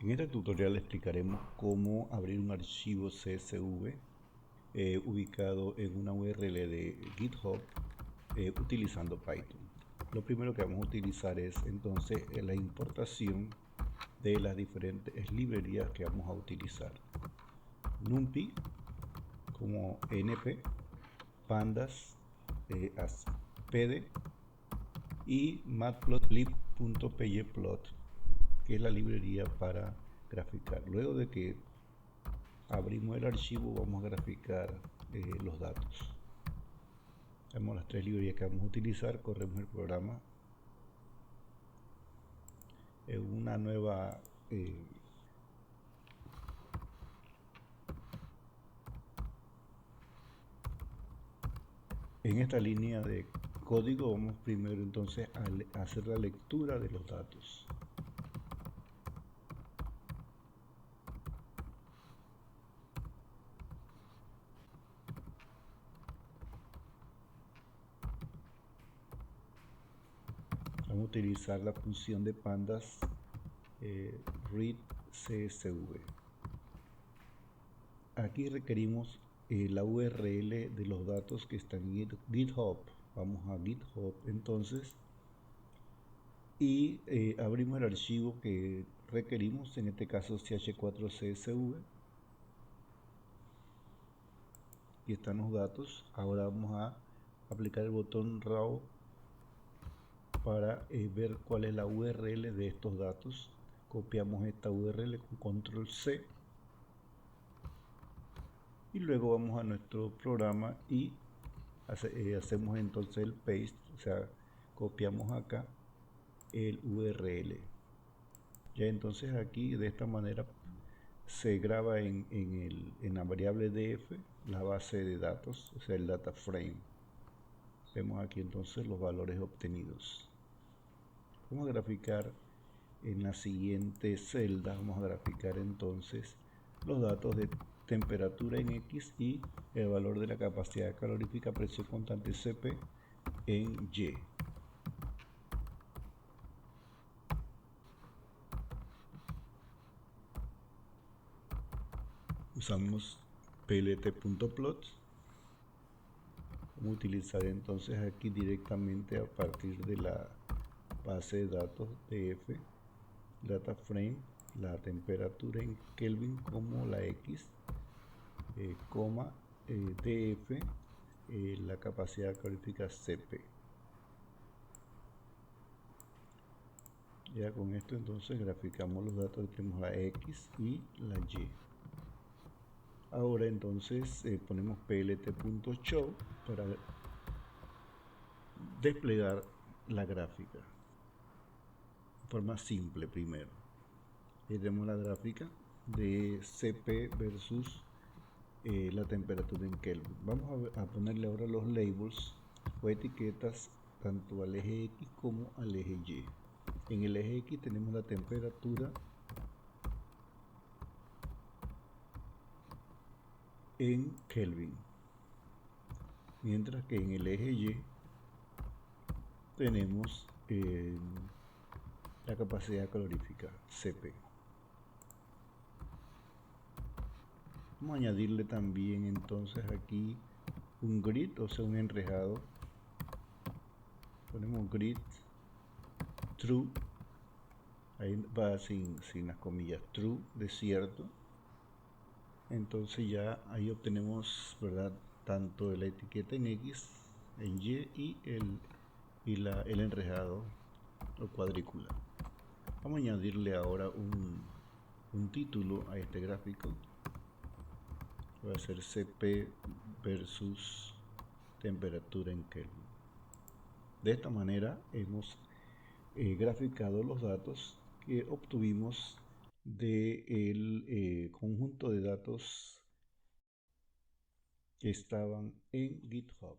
En este tutorial explicaremos cómo abrir un archivo CSV ubicado en una URL de GitHub utilizando Python. Lo primero que vamos a utilizar es entonces la importación de las diferentes librerías que vamos a utilizar. NumPy como NP, Pandas, ASPD y matplotlib.pyplot, que es la librería para graficar. Luego de que abrimos el archivo, vamos a graficar los datos. Tenemos las tres librerías que vamos a utilizar. Corremos el programa en una nueva en esta línea de código vamos primero entonces a hacer la lectura de los datos. Vamos a utilizar la función de pandas read CSV. Aquí requerimos la URL de los datos que están en GitHub. Vamos a GitHub entonces y abrimos el archivo que requerimos, en este caso ch4csv. Aquí están los datos. Ahora vamos a aplicar el botón raw para ver cuál es la URL de estos datos. Copiamos esta URL con control C y luego vamos a nuestro programa y hacemos entonces el paste, o sea, copiamos acá el URL. Ya entonces aquí de esta manera se graba en la variable df la base de datos, o sea, el data frame. Vemos aquí entonces los valores obtenidos. Vamos a graficar en la siguiente celda, vamos a graficar entonces los datos de temperatura en X y el valor de la capacidad calorífica presión constante Cp en Y. Usamos plt.plot. Vamos a utilizar entonces aquí directamente a partir de la base de datos df data frame la temperatura en Kelvin como la X, coma df la capacidad calorífica Cp. Ya con esto entonces graficamos los datos que tenemos la X y la Y. Ahora entonces ponemos plt.show para desplegar la gráfica de forma simple. Primero tenemos la gráfica de Cp versus la temperatura en Kelvin. Vamos a ponerle ahora los labels o etiquetas tanto al eje X como al eje Y. En el eje X tenemos la temperatura en Kelvin, mientras que en el eje Y tenemos la capacidad calorífica Cp. Vamos a añadirle también entonces aquí un grid, o sea, un enrejado. Ponemos grid true, ahí va sin las comillas, true, desierto. Entonces ya ahí obtenemos, ¿verdad?, tanto la etiqueta en X, en Y y el enrejado o cuadrícula. Vamos a añadirle ahora un título a este gráfico. Va a ser Cp versus temperatura en Kelvin. De esta manera hemos graficado los datos que obtuvimos del conjunto de datos que estaban en GitHub.